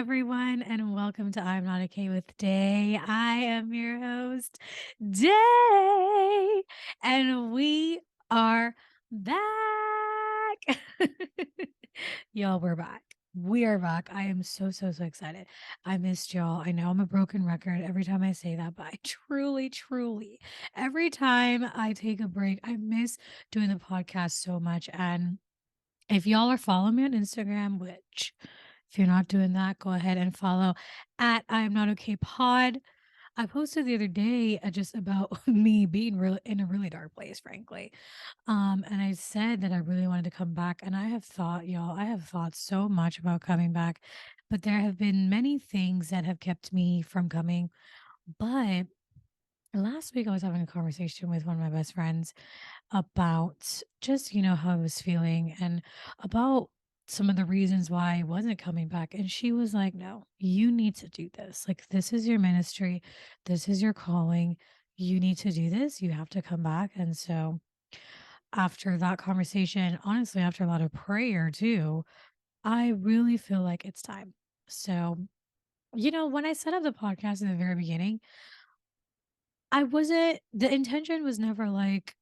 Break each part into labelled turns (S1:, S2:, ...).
S1: everyone, and welcome to I'm Not Okay with Day. I am your host, Day, and we are back. Y'all, we're back. We are back. I am so excited. I missed y'all. I know I'm a broken record every time I say that, but I truly, every time I take a break, I miss doing the podcast so much. And if y'all are following me on Instagram, which if you're not doing that, go ahead and follow at I am not okay pod. I posted the other day just about me being really in a really dark place, frankly. And I said that I really wanted to come back. And I have thought, y'all, I have thought so much about coming back, but there have been many things that have kept me from coming. But last week I was having a conversation with one of my best friends about just, how I was feeling and about some of the reasons why I wasn't coming back. And she was like, no, you need to do this. Like, this is your ministry, this is your calling. You need to do this. You have to come back. And so, after that conversation, honestly, after a lot of prayer too, I really feel like it's time. So, when I set up the podcast in the very beginning, the intention was never like,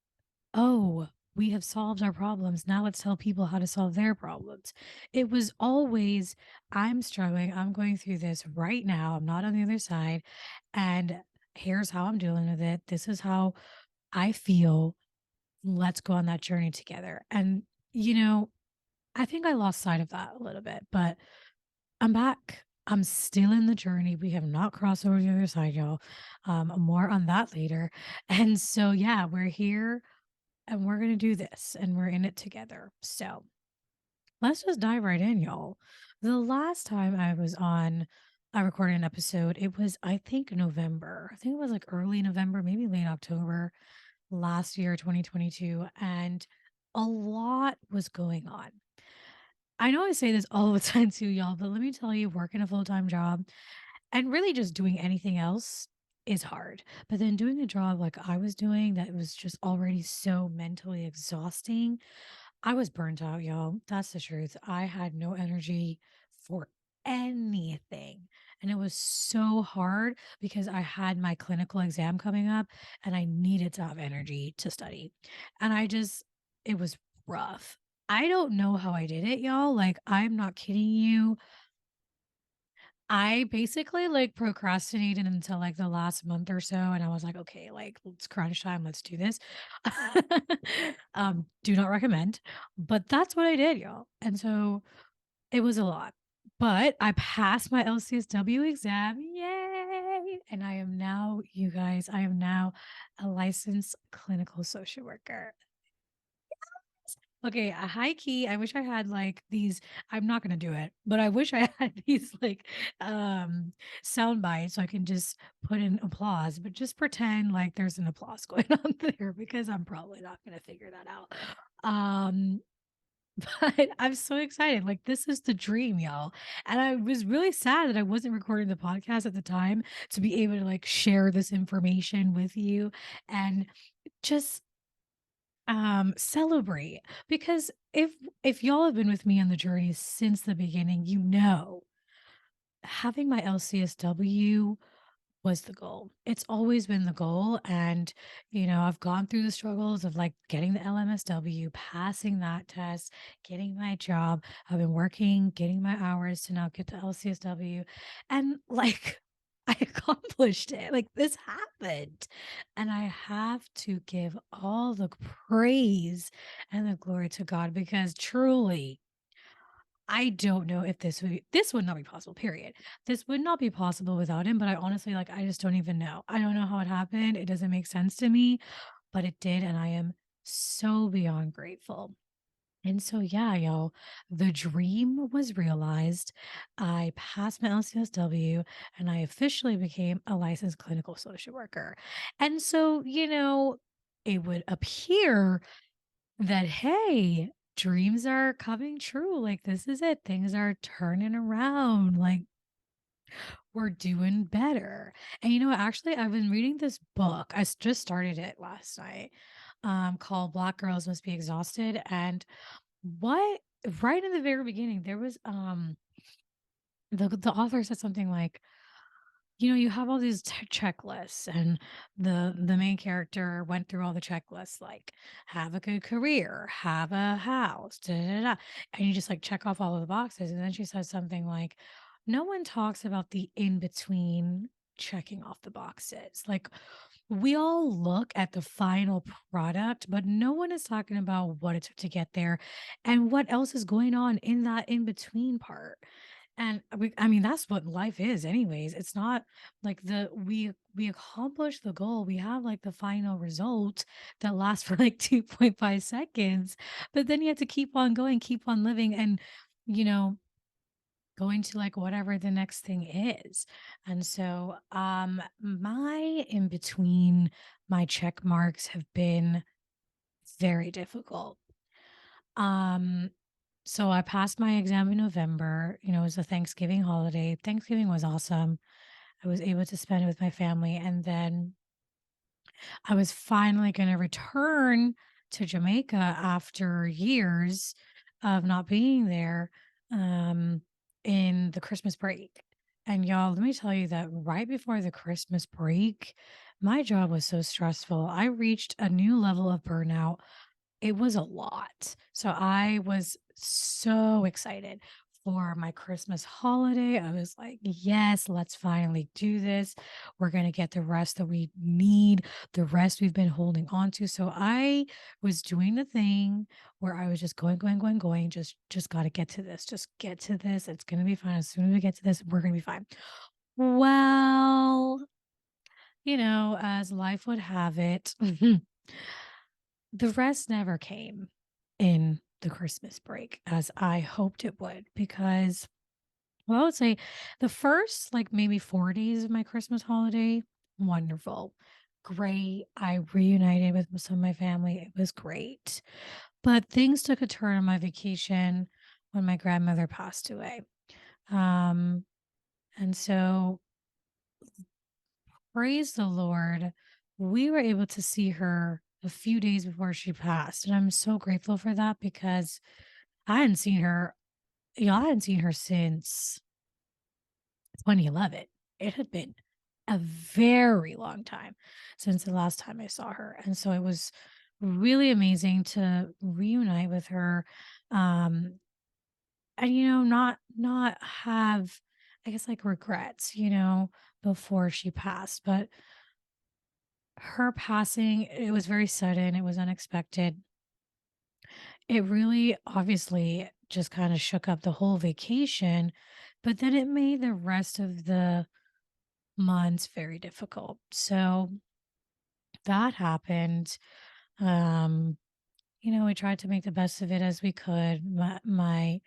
S1: oh, we have solved our problems. Now let's tell people how to solve their problems. It was always, I'm struggling. I'm going through this right now. I'm not on the other side. And here's how I'm dealing with it. This is how I feel. Let's go on that journey together. And, you know, I think I lost sight of that a little bit, but I'm back. I'm still in the journey. We have not crossed over to the other side, y'all. More on that later. And so, yeah, we're here and we're going to do this and we're in it together. So let's just dive right in, y'all. The last time I recorded an episode, it was, I think, November. I think it was like early November, maybe late October last year, 2022. And a lot was going on. I know I say this all the time too, y'all, but let me tell you, working a full time job and really just doing anything else is hard. But then doing a job like I was doing that was just already so mentally exhausting, I was burnt out, y'all. That's the truth. I had no energy for anything. And it was so hard because I had my clinical exam coming up and I needed to have energy to study. And it was rough. I don't know how I did it, y'all. Like, I'm not kidding you. I basically like procrastinated until like the last month or so. And I was like, okay, like it's crunch time. Let's do this. Do not recommend, but that's what I did, y'all. And so it was a lot, but I passed my LCSW exam. Yay. And I am now, you guys, I am now a licensed clinical social worker. Okay, a high key, I wish I had like these. I'm not gonna do it, but I wish I had these like sound bites so I can just put in applause, but just pretend like there's an applause going on there because I'm probably not gonna figure that out. Um, but I'm so excited. Like, this is the dream, y'all. And I was really sad that I wasn't recording the podcast at the time to be able to like share this information with you and just celebrate, because if y'all have been with me on the journey since the beginning, having my LCSW was the goal. It's always been the goal. And, I've gone through the struggles of like getting the LMSW, passing that test, getting my job. I've been working, getting my hours to now get to LCSW. And like, I accomplished it. Like, this happened. And I have to give all the praise and the glory to God because truly, I don't know if this would not be possible, period. This would not be possible without him, but I honestly, like, I just don't even know. I don't know how it happened. It doesn't make sense to me, but it did, and I am so beyond grateful. And so, yeah, y'all, the dream was realized. I passed my LCSW and I officially became a licensed clinical social worker. And so, it would appear that, hey, dreams are coming true. Like, this is it. Things are turning around. Like, we're doing better. And actually, I've been reading this book. Just started it last night, called Black Girls Must Be Exhausted. And what right in the very beginning, there was the author said something like, you have all these checklists, and the main character went through all the checklists, like have a good career, have a house, da, da, da, and you just like check off all of the boxes. And then she says something like, no one talks about the in between checking off the boxes. Like, we all look at the final product, but no one is talking about what it took to get there and what else is going on in that in between part. And I mean, that's what life is anyways. It's not like we accomplish the goal. We have like the final result that lasts for like 2.5 seconds. But then you have to keep on going, keep on living, and you know, going to like whatever the next thing is. And so my in between my check marks have been very difficult. Um so I passed my exam in November. It was a Thanksgiving holiday. Thanksgiving was awesome. I was able to spend it with my family. And then I was finally going to return to Jamaica after years of not being there um, in the Christmas break. And y'all, let me tell you that right before the Christmas break, my job was so stressful. I reached a new level of burnout. It was a lot. So I was so excited for my Christmas holiday. I was like, yes, let's finally do this. We're going to get the rest that we need, the rest we've been holding on to. So I was doing the thing where I was just going, going, going, going, just got to get to this. Just get to this. It's going to be fine. As soon as we get to this, we're going to be fine. Well, as life would have it, the rest never came in the Christmas break as I hoped it would because, well, I would say the first, like, maybe 4 days of my Christmas holiday, wonderful, great. I reunited with some of my family. It was great. But things took a turn on my vacation when my grandmother passed away. Um, and so praise the Lord, we were able to see her a few days before she passed. And I'm so grateful for that because I hadn't seen her, I hadn't seen her since 2011. It had been a very long time since the last time I saw her. And so it was really amazing to reunite with her. Um, and not have, I guess, like regrets, before she passed. But her passing, it was very sudden, it was unexpected. It really obviously just kind of shook up the whole vacation, but then it made the rest of the months very difficult. So that happened. Um, we tried to make the best of it as we could. My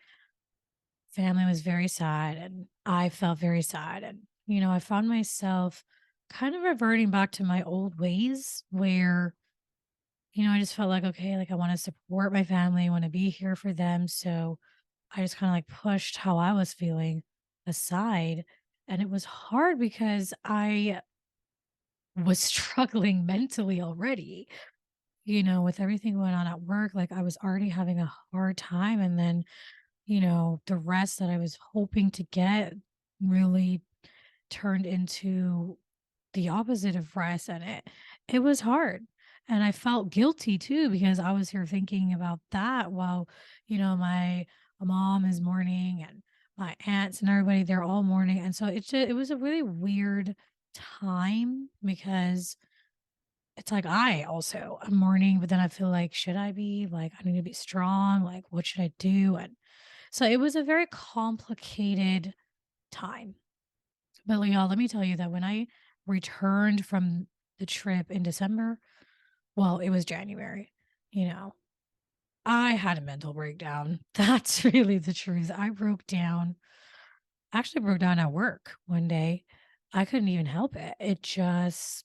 S1: family was very sad, and I felt very sad. And, I found myself kind of reverting back to my old ways where I just felt like, okay, like I want to support my family, I want to be here for them. So I just kind of like pushed how I was feeling aside. And it was hard because I was struggling mentally already, with everything going on at work. Like I was already having a hard time. And then, the rest that I was hoping to get really turned into the opposite of rest, and it was hard. And I felt guilty too because I was here thinking about that while, my mom is mourning, and my aunts and everybody, they're all mourning. And so it was a really weird time because it's like I also am mourning, but then I feel like, should I be? Like, I need to be strong. Like, what should I do? And so it was a very complicated time. But y'all, let me tell you that when I returned from the trip in December, well, it was January, you know, I had a mental breakdown. That's really the truth. I broke down, actually broke down at work one day. I couldn't even help it. It just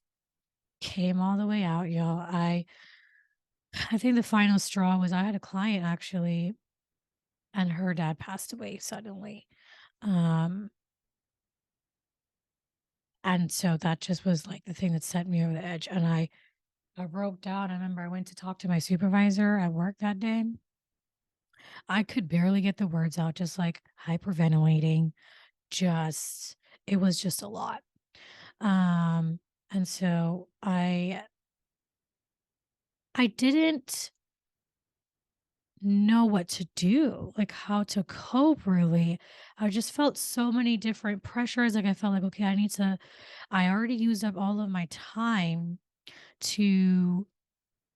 S1: came all the way out, y'all. I think the final straw was I had a client actually, and her dad passed away suddenly. Um, and so that just was like the thing that set me over the edge. And I broke down. I remember I went to talk to my supervisor at work that day. I could barely get the words out, just like hyperventilating, just it was just a lot. Um, and so I didn't know what to do, like how to cope really. I just felt so many different pressures. Like I felt like, okay, I already used up all of my time to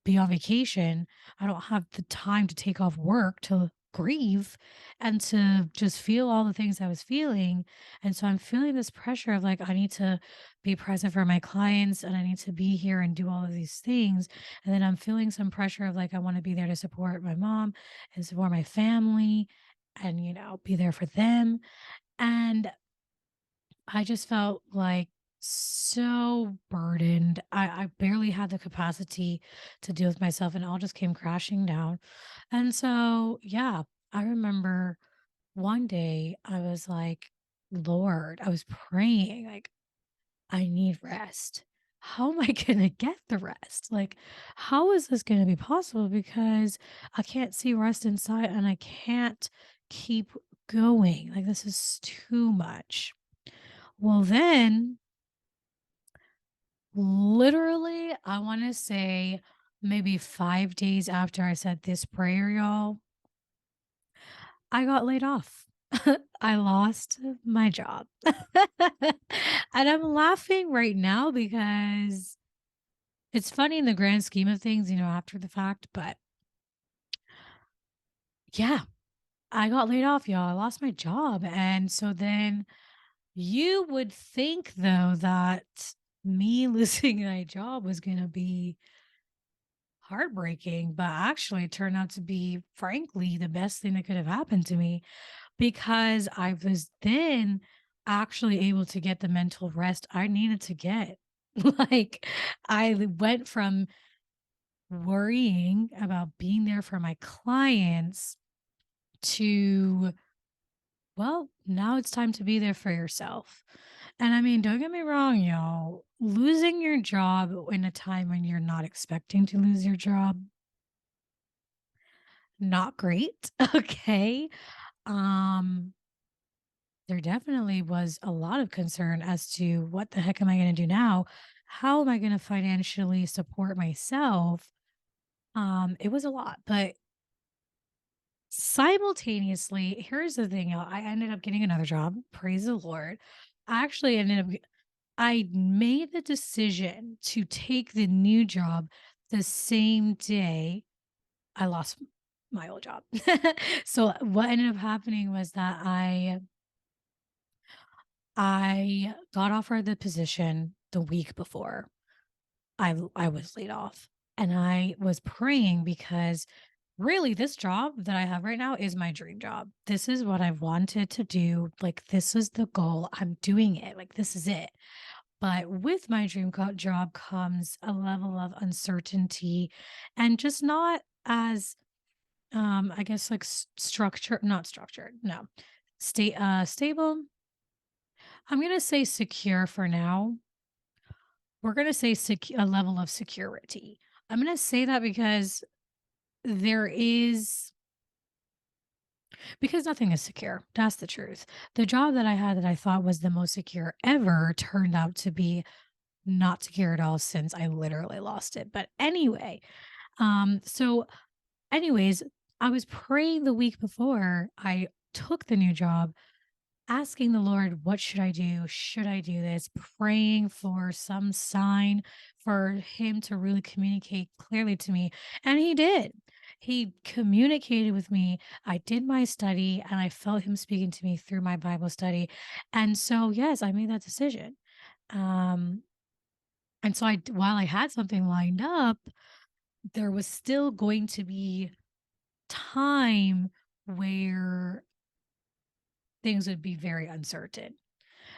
S1: be on vacation. I don't have the time to take off work to grieve and to just feel all the things I was feeling. And so I'm feeling this pressure of like, I need to be present for my clients and I need to be here and do all of these things. And then I'm feeling some pressure of like, I want to be there to support my mom and support my family and, be there for them. And I just felt like so burdened. I barely had the capacity to deal with myself and it all just came crashing down. And so, yeah, I remember one day I was like, Lord, I was praying, like, I need rest. How am I going to get the rest? Like, how is this going to be possible? Because I can't see rest inside and I can't keep going. Like, this is too much. Well, then literally, I wanna say maybe 5 days after I said this prayer, y'all, I got laid off. I lost my job. And I'm laughing right now because it's funny in the grand scheme of things, after the fact, but yeah, I got laid off, y'all. I lost my job, and so then you would think, though, that me losing my job was gonna be heartbreaking, but actually it turned out to be, frankly, the best thing that could have happened to me because I was then actually able to get the mental rest I needed to get. Like, went from worrying about being there for my clients to, well, now it's time to be there for yourself. And I mean, don't get me wrong, y'all, losing your job in a time when you're not expecting to lose your job, not great. Okay. Um, there definitely was a lot of concern as to what the heck am I going to do now? How am I going to financially support myself? It was a lot, but simultaneously, here's the thing, y'all. I ended up getting another job. Praise the Lord. I actually ended up, I made the decision to take the new job the same day I lost my old job. So what ended up happening was that I got offered the position the week before I was laid off. And I was praying because really this job that I have right now is my dream job. This is what I've wanted to do. Like this is the goal. I'm doing it. Like this is it. But with my job comes a level of uncertainty and just not as I guess like structure not structured. No. Stable. I'm going to say secure for now. We're gonna say a level of security. I'm gonna say that because there is because nothing is secure. That's the truth. The job that I had that I thought was the most secure ever turned out to be not secure at all since I literally lost it. But anyway, so anyways, I was praying the week before I took the new job asking the Lord, what should I do? Should I do this? Praying for some sign for him to really communicate clearly to me. And he did. He communicated with me. I did my study and I felt him speaking to me through my Bible study. And so, yes, I made that decision. Um, and so while I had something lined up, there was still going to be time where things would be very uncertain.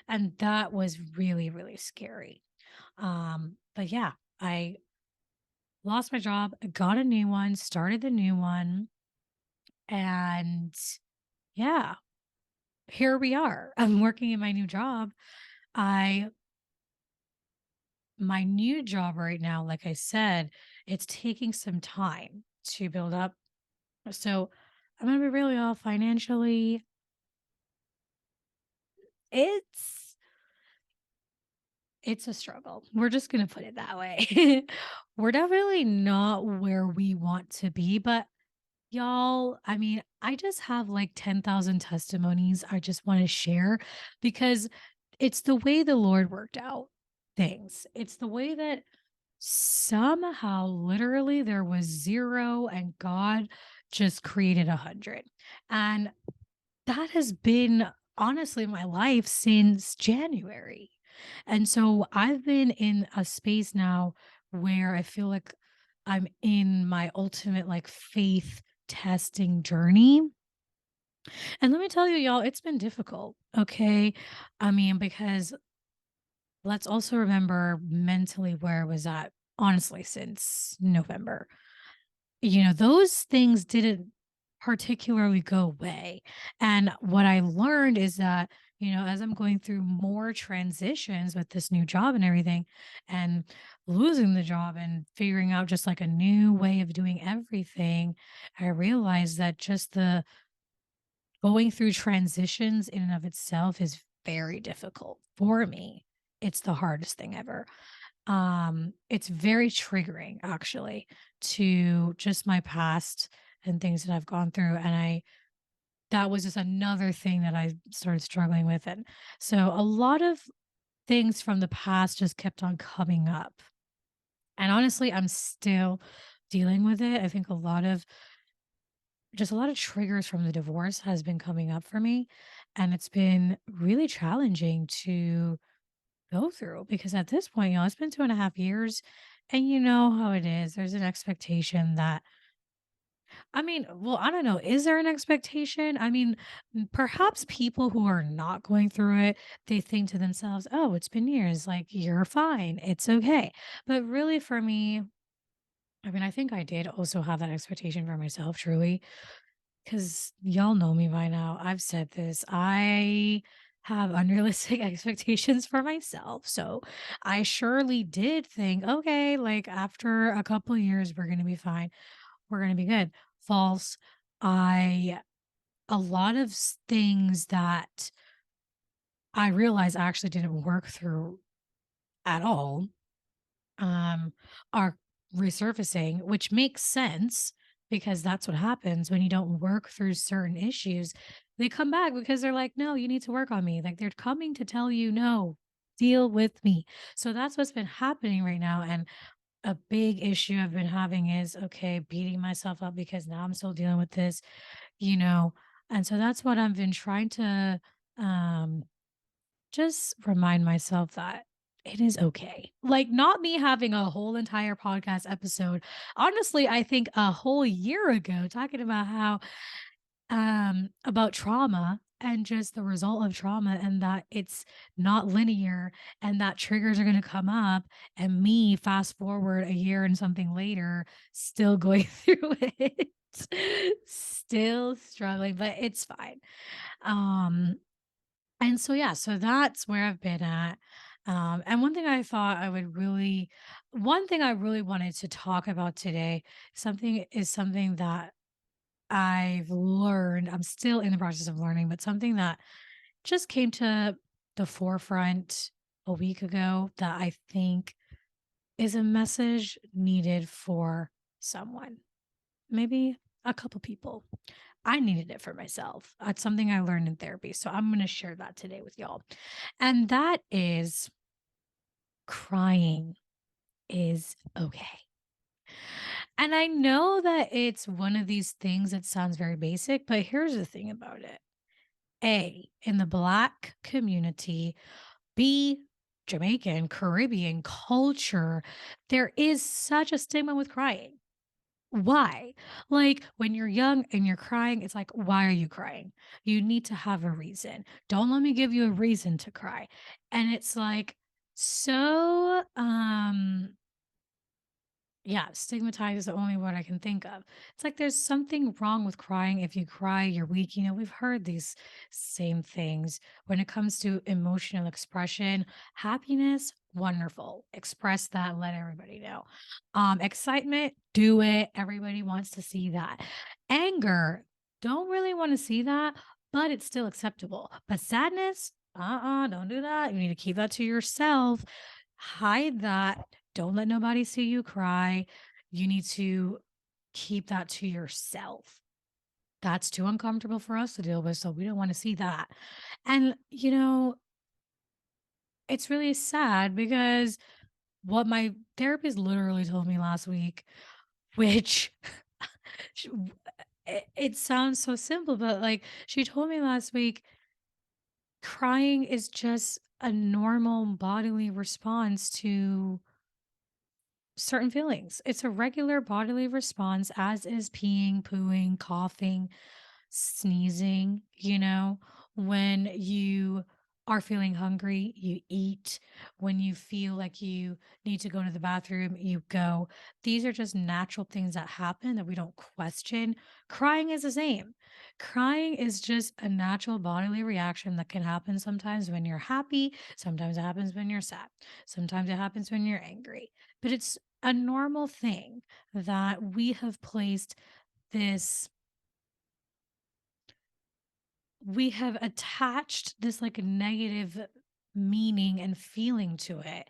S1: And that was really, really scary. But yeah, I lost my job, got a new one, started the new one, and yeah, here we are. I'm working in my new job. I My new job right now, like I said, it's taking some time to build up. So I'm gonna be really all financially. It's it's a struggle. We're just gonna put it that way. We're definitely not where we want to be, but y'all, I mean, I just have like 10,000 testimonies I just want to share because it's the way the Lord worked out things. It's the way that somehow, literally, there was zero and God just created 100. And that has been honestly my life since January. And so I've been in a space now where I feel like I'm in my ultimate like faith testing journey. And let me tell you, y'all, it's been difficult. Okay. I mean, because let's also remember mentally where I was at, honestly, since November. Those things didn't particularly go away. And what I learned is that, as I'm going through more transitions with this new job and everything, and losing the job and figuring out just like a new way of doing everything, I realized that just the going through transitions in and of itself is very difficult for me. It's the hardest thing ever. It's very triggering actually to just my past and things that I've gone through. And that was just another thing that I started struggling with. And so a lot of things from the past just kept on coming up. And honestly, I'm still dealing with it. I think a lot of triggers from the divorce has been coming up for me. And it's been really challenging to go through because at this point, it's been 2.5 years. And you know how it is. There's an expectation that, I mean, well, I don't know. Is there an expectation? I mean, perhaps people who are not going through it, they think to themselves, oh, it's been years. Like, you're fine. It's okay. But really, for me, I mean, I think I did also have that expectation for myself, truly. Because y'all know me by now. I've said this. I have unrealistic expectations for myself. So I surely did think, okay, like after a couple years, we're going to be fine. We're going to be good. False. I, a lot of things that I realized I actually didn't work through at all um, are resurfacing, which makes sense because that's what happens when you don't work through certain issues. They come back because they're like, no, you need to work on me. Like they're coming to tell you, no, deal with me. So that's what's been happening right now. And a big issue I've been having is okay, beating myself up because now I'm still dealing with this, you know. And so that's what I've been trying to um just remind myself that it is okay. Like, not me having a whole entire podcast episode. Honestly, I think a whole year ago talking about how about trauma and just the result of trauma and that it's not linear and that triggers are going to come up and me fast forward a year and something later still going through it. Still struggling, but it's fine. Um and so, yeah, so that's where I've been at. And one thing I really wanted to talk about today, something that I've learned. I'm still in the process of learning, but something that just came to the forefront a week ago that I think is a message needed for someone, maybe a couple people. I needed it for myself. That's something I learned in therapy. So I'm going to share that today with y'all. And that is crying is okay. And I know that it's one of these things that sounds very basic, but here's the thing about it. A, in the Black community, B, Jamaican, Caribbean culture, there is such a stigma with crying. Why? Like when you're young and you're crying, it's like, why are you crying? You need to have a reason. Don't let me give you a reason to cry. And it's like so yeah, stigmatized is the only word I can think of. It's like there's something wrong with crying. If you cry, you're weak. We've heard these same things when it comes to emotional expression. Happiness, wonderful. Express that, let everybody know. Excitement, do it. Everybody wants to see that. Anger, don't really want to see that, but it's still acceptable. But sadness, don't do that. You need to keep that to yourself. Hide that. Don't let nobody see you cry. You need to keep that to yourself. That's too uncomfortable for us to deal with, so we don't want to see that. And, it's really sad because what my therapist literally told me last week, which sh- it sounds so simple, but like she told me last week, crying is just a normal bodily response to certain feelings. It's a regular bodily response, as is peeing, pooing, coughing, sneezing, when you are feeling hungry, you eat. When you feel like you need to go to the bathroom, you go. These are just natural things that happen that we don't question. Crying is the same. Crying is just a natural bodily reaction that can happen sometimes when you're happy, sometimes it happens when you're sad, sometimes it happens when you're angry. But it's a normal thing that we have placed this we have attached this like negative meaning and feeling to it.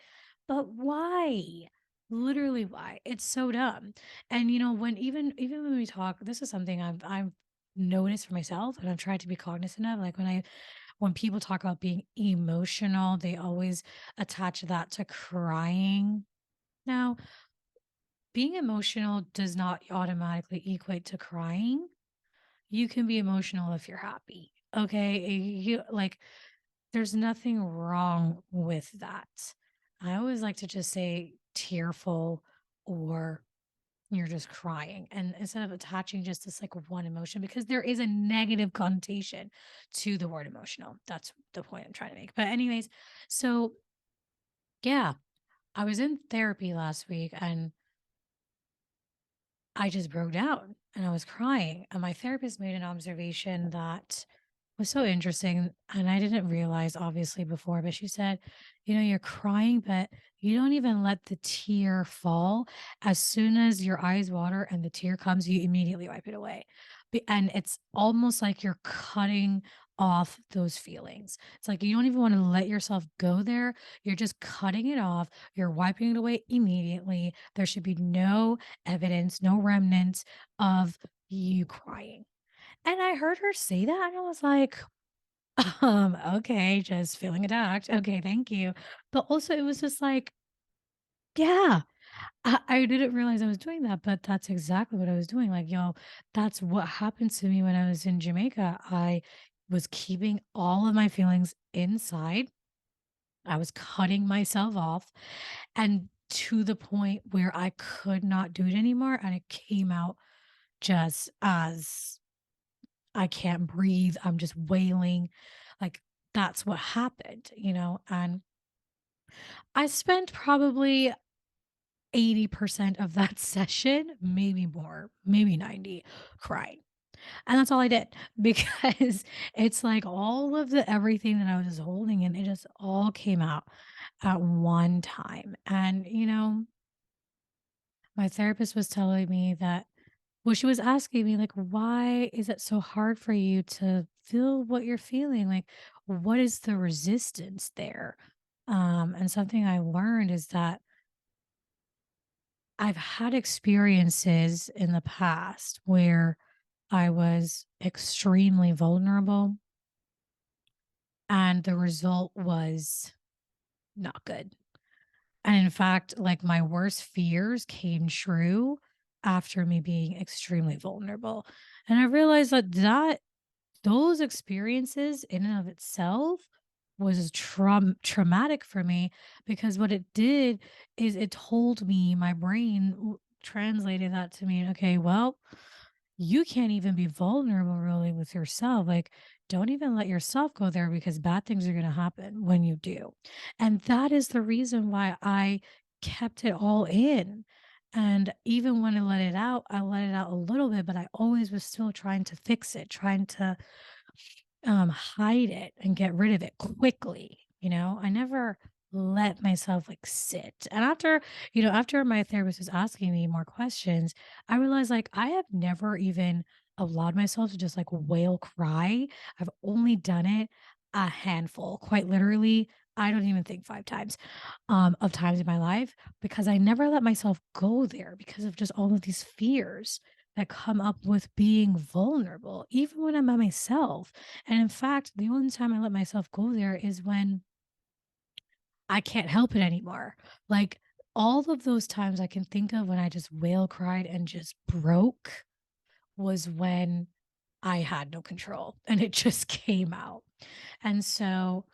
S1: But why? Literally why? It's so dumb. And when even when we talk, this is something I've noticed for myself and I've tried to be cognizant of. Like when people talk about being emotional, they always attach that to crying. Now, being emotional does not automatically equate to crying. You can be emotional if you're happy. Okay. You like there's nothing wrong with that. I always like to just say tearful or you're just crying. And instead of attaching just this like one emotion, because there is a negative connotation to the word emotional. That's the point I'm trying to make. But, anyways, so yeah, I was in therapy last week and I just broke down and I was crying. And my therapist made an observation that was so interesting. And I didn't realize, obviously, before, but she said, you're crying, but you don't even let the tear fall. As soon as your eyes water and the tear comes, you immediately wipe it away. And it's almost like you're cutting off those feelings. It's like you don't even want to let yourself go there. You're just cutting it off. You're wiping it away immediately. There should be no evidence, no remnants of you crying. And I heard her say that, and I was like, okay, just feeling attacked. Okay, thank you. But also, it was just like, yeah, I didn't realize I was doing that, but that's exactly what I was doing. Like, that's what happened to me when I was in Jamaica. I was keeping all of my feelings inside. I was cutting myself off, and to the point where I could not do it anymore. And it came out just as I can't breathe. I'm just wailing. Like that's what happened. And I spent probably 80% of that session, maybe more, maybe 90, crying. And that's all I did because it's like all of the everything that I was holding in, it just all came out at one time. And, my therapist was telling me that, well, she was asking me, like, why is it so hard for you to feel what you're feeling? Like, what is the resistance there? And something I learned is that I've had experiences in the past where I was extremely vulnerable and the result was not good. And in fact, like my worst fears came true after me being extremely vulnerable. And I realized that those experiences in and of itself was traumatic for me because what it did is it told me my brain translated that to me, okay, well, you can't even be vulnerable really with yourself. Like, don't even let yourself go there because bad things are going to happen when you do. And that is the reason why I kept it all in. And even when I let it out a little bit, but I always was still trying to fix it, trying to hide it and get rid of it quickly. I never let myself like sit. And after my therapist was asking me more questions, I realized like I have never even allowed myself to just like wail cry. I've only done it a handful, quite literally. I don't even think 5 times, of times in my life because I never let myself go there because of just all of these fears that come up with being vulnerable, even when I'm by myself. And in fact, the only time I let myself go there is when I can't help it anymore. Like all of those times I can think of when I just wail cried and just broke was when I had no control and it just came out. And so,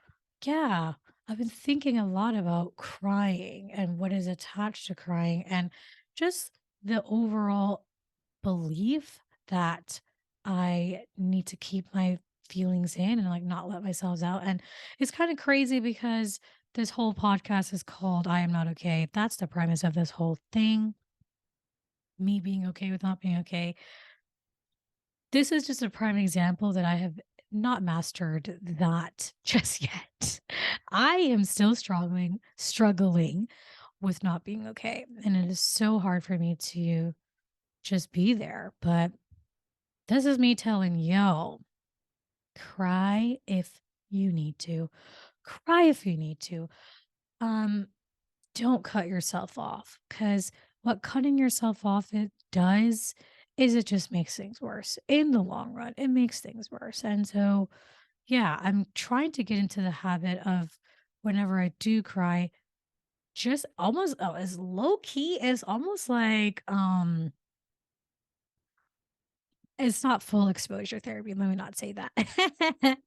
S1: yeah, I've been thinking a lot about crying and what is attached to crying and just the overall belief that I need to keep my feelings in and like not let myself out. And it's kind of crazy because this whole podcast is called I Am Not Okay. That's the premise of this whole thing. Me being okay with not being okay. This is just a prime example that I have not mastered that just yet. I am still struggling with not being okay. And it is so hard for me to just be there. But this is me telling yo, cry if you need to. Cry if you need to. Um, don't cut yourself off because what cutting yourself off it does is it just makes things worse in the long run. It makes things worse. And so, yeah, I'm trying to get into the habit of whenever I do cry, just almost as low key as almost like it's not full exposure therapy, let me not say that.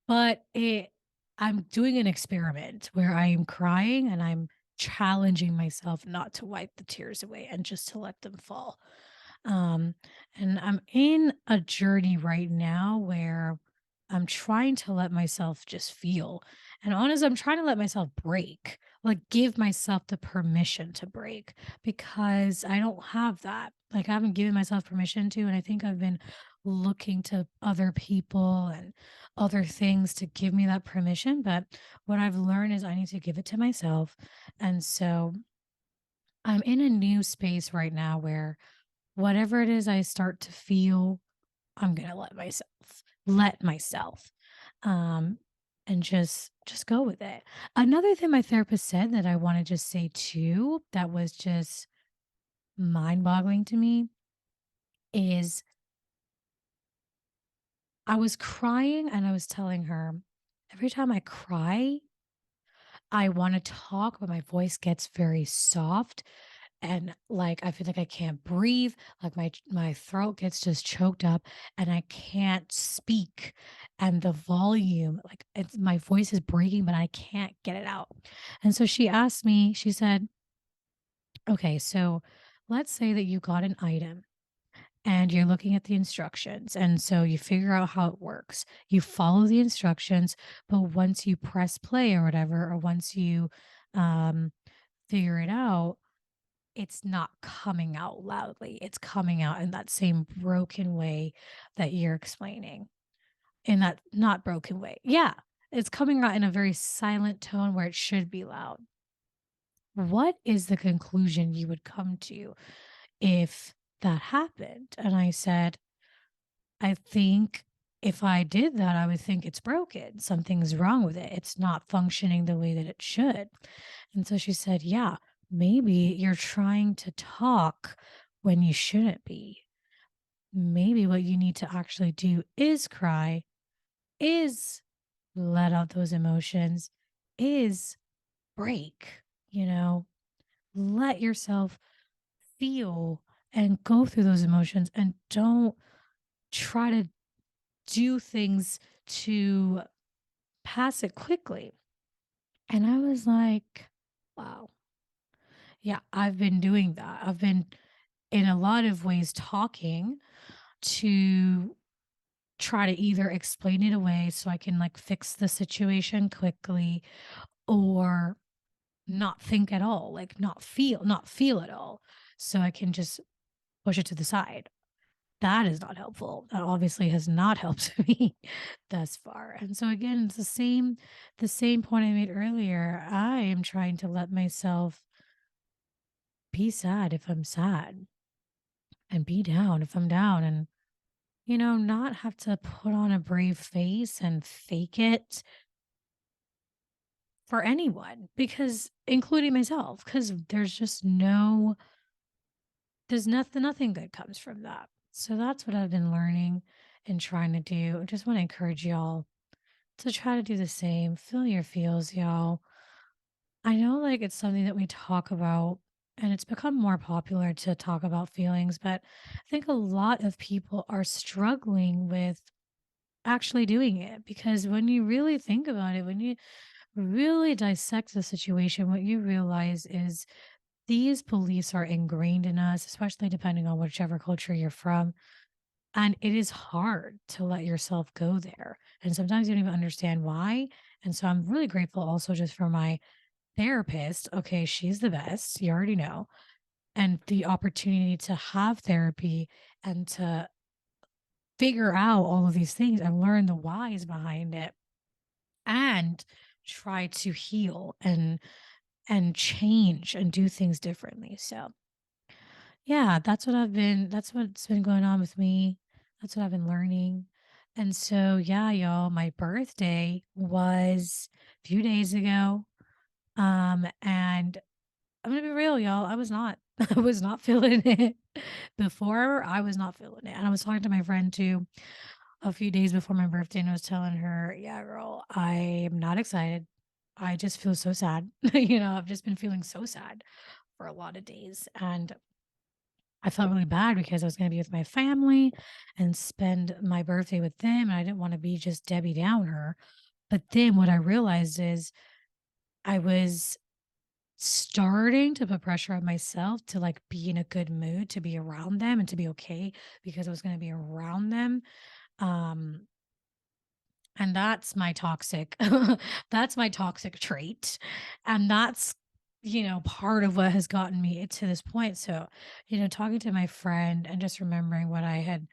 S1: But I'm doing an experiment where I am crying and I'm challenging myself not to wipe the tears away and just to let them fall. Um, and I'm in a journey right now where I'm trying to let myself just feel. And honestly, I'm trying to let myself break, like give myself the permission to break because I don't have that. Like I haven't given myself permission to. And I think I've been looking to other people and other things to give me that permission. But what I've learned is I need to give it to myself. And so I'm in a new space right now where whatever it is I start to feel, I'm gonna let myself, um, and just go with it. Another thing my therapist said that I wanna just say too, that was just mind-boggling to me is I was crying and I was telling her, "Every time I cry, I wanna talk, but my voice gets very soft and like I feel like I can't breathe, like my throat gets just choked up and I can't speak and the volume like it's my voice is breaking but I can't get it out. And so she asked me, she said, "Okay, so let's say that you got an item and you're looking at the instructions and so you figure out how it works. You follow the instructions, but once you press play or whatever or once you um figure it out, it's not coming out loudly. It's coming out in that same broken way that you're explaining. In that not broken way. Yeah. It's coming out in a very silent tone where it should be loud. What is the conclusion you would come to if that happened?" And I said, "I think if I did that, I would think it's broken. Something's wrong with it. It's not functioning the way that it should." And so she said, "Yeah, maybe you're trying to talk when you shouldn't be. Maybe what you need to actually do is cry, is let out those emotions, is break, you know, let yourself feel and go through those emotions and don't try to do things to pass it quickly." And I was like, wow, yeah, I've been doing that. I've been in a lot of ways talking to try to either explain it away so I can like fix the situation quickly or not think at all, like not feel at all. So I can just push it to the side. That is not helpful. That obviously has not helped me thus far. And so again, it's the same point I made earlier. I am trying to let myself be sad if I'm sad and be down if I'm down and not have to put on a brave face and fake it for anyone because including myself, because there's nothing good comes from that. So that's what I've been learning and trying to do. I just want to encourage y'all to try to do the same. Feel your feels, y'all. I know like it's something that we talk about and it's become more popular to talk about feelings, but I think a lot of people are struggling with actually doing it because when you really think about it, when you really dissect the situation, what you realize is these beliefs are ingrained in us, especially depending on whichever culture you're from. And it is hard to let yourself go there. And sometimes you don't even understand why. And so I'm really grateful also just for my therapist. Okay, she's the best. You already know. And the opportunity to have therapy and to figure out all of these things and learn the whys behind it and try to heal and change and do things differently. So yeah, that's what's been going on with me. That's what I've been learning. And so yeah, y'all, my birthday was a few days ago. And I'm gonna be real, y'all. I was not I was not feeling it. Before I was not feeling it. And I was talking to my friend too a few days before my birthday and I was telling her, yeah, girl, I am not excited. I just feel so sad. I've just been feeling so sad for a lot of days. And I felt really bad because I was going to be with my family and spend my birthday with them. And I didn't want to be just Debbie Downer. But then what I realized is I was starting to put pressure on myself to like be in a good mood to be around them and to be okay because I was going to be around them. Um, and that's my toxic trait. And that's, part of what has gotten me to this point. So, talking to my friend and just remembering what I had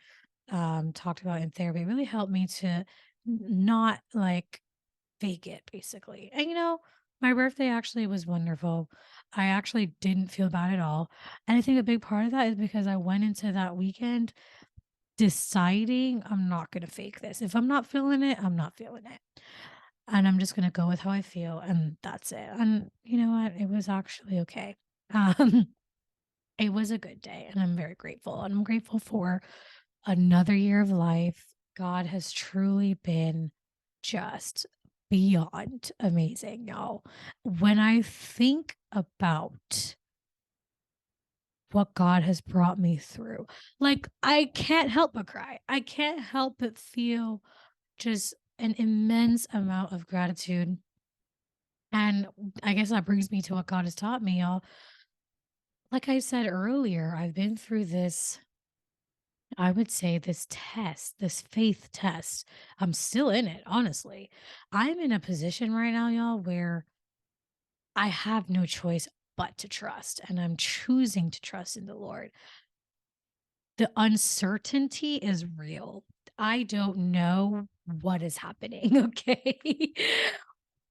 S1: talked about in therapy really helped me to not like fake it basically. And my birthday actually was wonderful. I actually didn't feel bad at all. And I think a big part of that is because I went into that weekend deciding I'm not going to fake this. If I'm not feeling it, I'm not feeling it. And I'm just going to go with how I feel and that's it. And you know what? It was actually okay. Um it was a good day and I'm very grateful. And I'm grateful for another year of life. God has truly been just beyond amazing, y'all. When I think about what God has brought me through, like, I can't help but cry. I can't help but feel just an immense amount of gratitude. And I guess that brings me to what God has taught me, y'all. Like I said earlier, I've been through this I would say this test, this faith test. I'm still in it, honestly. I'm in a position right now, y'all, where I have no choice but to trust, and I'm choosing to trust in the Lord. The uncertainty is real. I don't know what is happening, okay?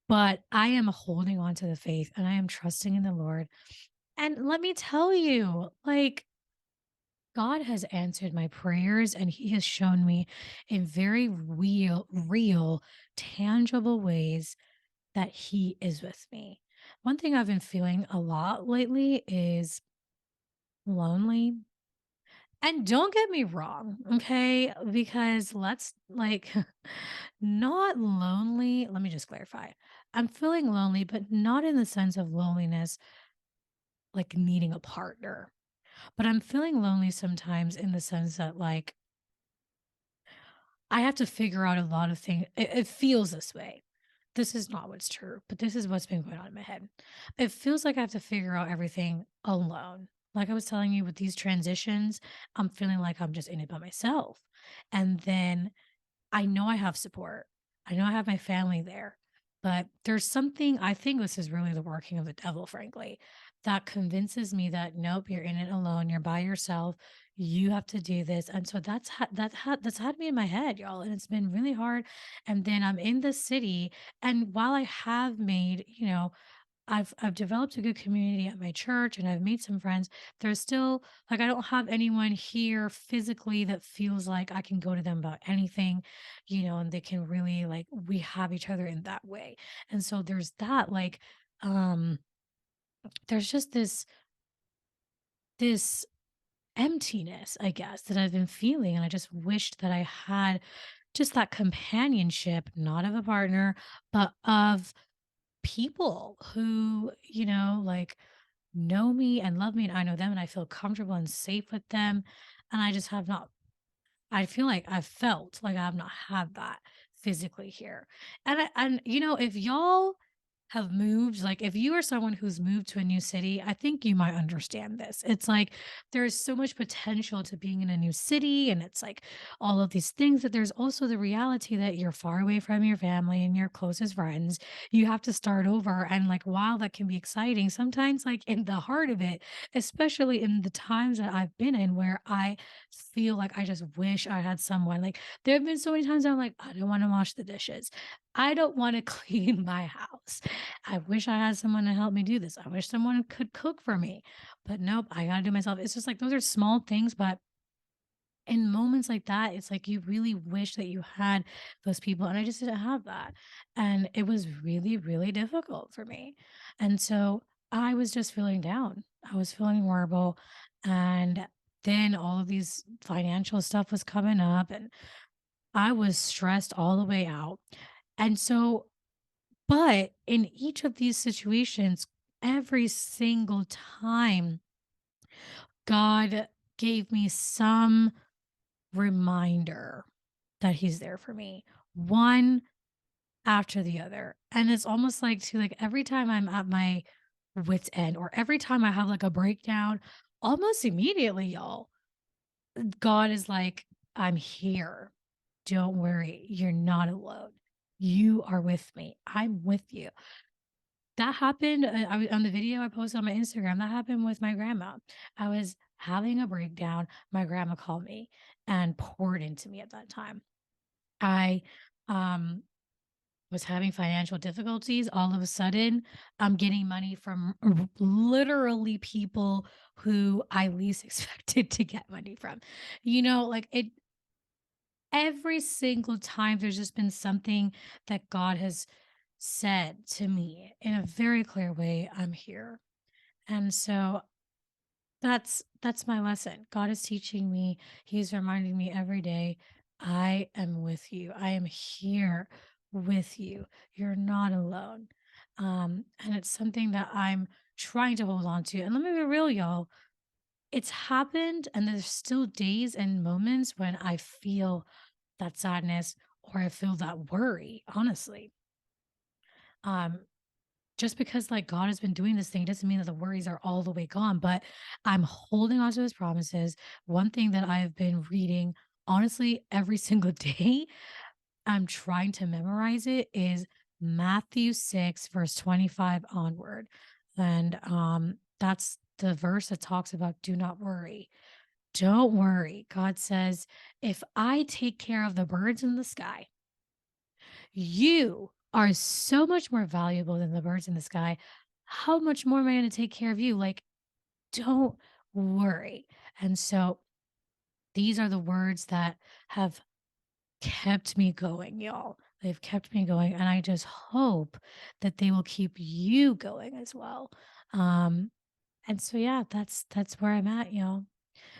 S1: But I am holding on to the faith and I am trusting in the Lord. And let me tell you, like, God has answered my prayers and he has shown me in very real, tangible ways that he is with me. One thing I've been feeling a lot lately is lonely. And don't get me wrong, okay? Because let's like not lonely. Let me just clarify. I'm feeling lonely, but not in the sense of loneliness like needing a partner. But I'm feeling lonely sometimes in the sense that like I have to figure out a lot of things. It feels this way. This is not what's true, but this is what's been going on in my head. It feels like I have to figure out everything alone. Like I was telling you with these transitions, I'm feeling like I'm just in it by myself. And then I know I have support. I know I have my family there. But there's something, I think this is really the working of the devil, frankly, that convinces me that nope, you're in it alone, you're by yourself, you have to do this. And so that's had me in my head, y'all. And it's been really hard. And then I'm in the city. And while I have made, I've developed a good community at my church and I've made some friends. There's still like I don't have anyone here physically that feels like I can go to them about anything, and they can really like we have each other in that way. And so there's that um there's just this emptiness, I guess, that I've been feeling. And I just wished that I had just that companionship, not of a partner, but of people who, like know me and love me and I know them and I feel comfortable and safe with them. And I just have not, I feel like I've felt like I have not had that physically here. And if y'all have moved, like if you are someone who's moved to a new city, I think you might understand this. It's like there's so much potential to being in a new city, and it's like all of these things, that there's also the reality that you're far away from your family and your closest friends. You have to start over. And like while that can be exciting, sometimes like in the heart of it, especially in the times that I've been in where I feel like I just wish I had someone. Like there have been so many times I'm like, I don't want to wash the dishes. I don't want to clean my house. I wish I had someone to help me do this. I wish someone could cook for me. But nope, I gotta do it myself. It's just like those are small things, but in moments like that, it's like you really wish that you had those people. And I just didn't have that. And it was really, really difficult for me. And so I was just feeling down. I was feeling horrible. And then all of these financial stuff was coming up and I was stressed all the way out. And so, but in each of these situations, every single time, God gave me some reminder that He's there for me, one after the other. And it's almost like, to like, every time I'm at my wits' end or every time I have like a breakdown, almost immediately, y'all, God is like, I'm here. Don't worry. You're not alone. You are with me. I'm with you. That happened, on the video I posted on my Instagram, that happened with my grandma. I was having a breakdown, my grandma called me and poured into me at that time. I, um, was having financial difficulties. All of a sudden, I'm getting money from literally people who I least expected to get money from. Like it every single time there's just been something that God has said to me in a very clear way, I'm here. And so that's my lesson. God is teaching me. He's reminding me every day, I am with you. I am here with you. You're not alone. And it's something that I'm trying to hold on to. And let me be real, y'all. It's happened, and there's still days and moments when I feel that sadness or I feel that worry, honestly. Um, just because like God has been doing this thing doesn't mean that the worries are all the way gone, but I'm holding on to his promises. One thing that I've been reading, honestly, every single day, I'm trying to memorize it, is Matthew 6, verse 25 onward. And that's the verse that talks about do not worry. Don't worry. God says, if I take care of the birds in the sky, you are so much more valuable than the birds in the sky. How much more am I going to take care of you? Like, don't worry. And so these are the words that have kept me going, y'all. They've kept me going. And I just hope that they will keep you going as well. Um, and so yeah, that's where I'm at, y'all.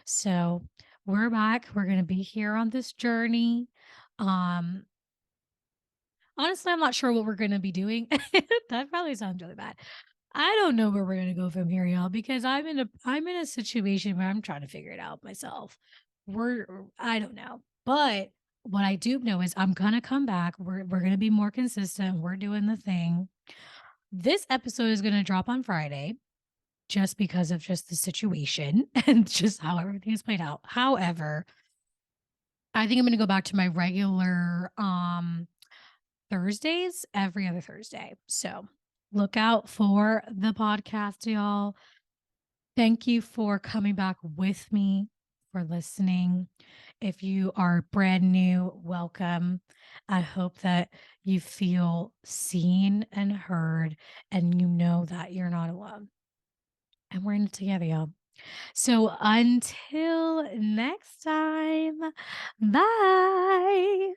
S1: So we're back. We're gonna be here on this journey. Um, Honestly, I'm not sure what we're gonna be doing. That probably sounds really bad. I don't know where we're gonna go from here, y'all, because I'm in a situation where I'm trying to figure it out myself. I don't know. But what I do know is I'm gonna come back. We're gonna be more consistent. We're doing the thing. This episode is gonna drop on Friday just because of just the situation and just how everything is played out. However, I think I'm gonna go back to my regular Thursdays, every other Thursday. So look out for the podcast, y'all. Thank you for coming back with me, for listening. If you are brand new, welcome. I hope that you feel seen and heard, and you know that you're not alone. And we're in it together, y'all. So until next time, bye.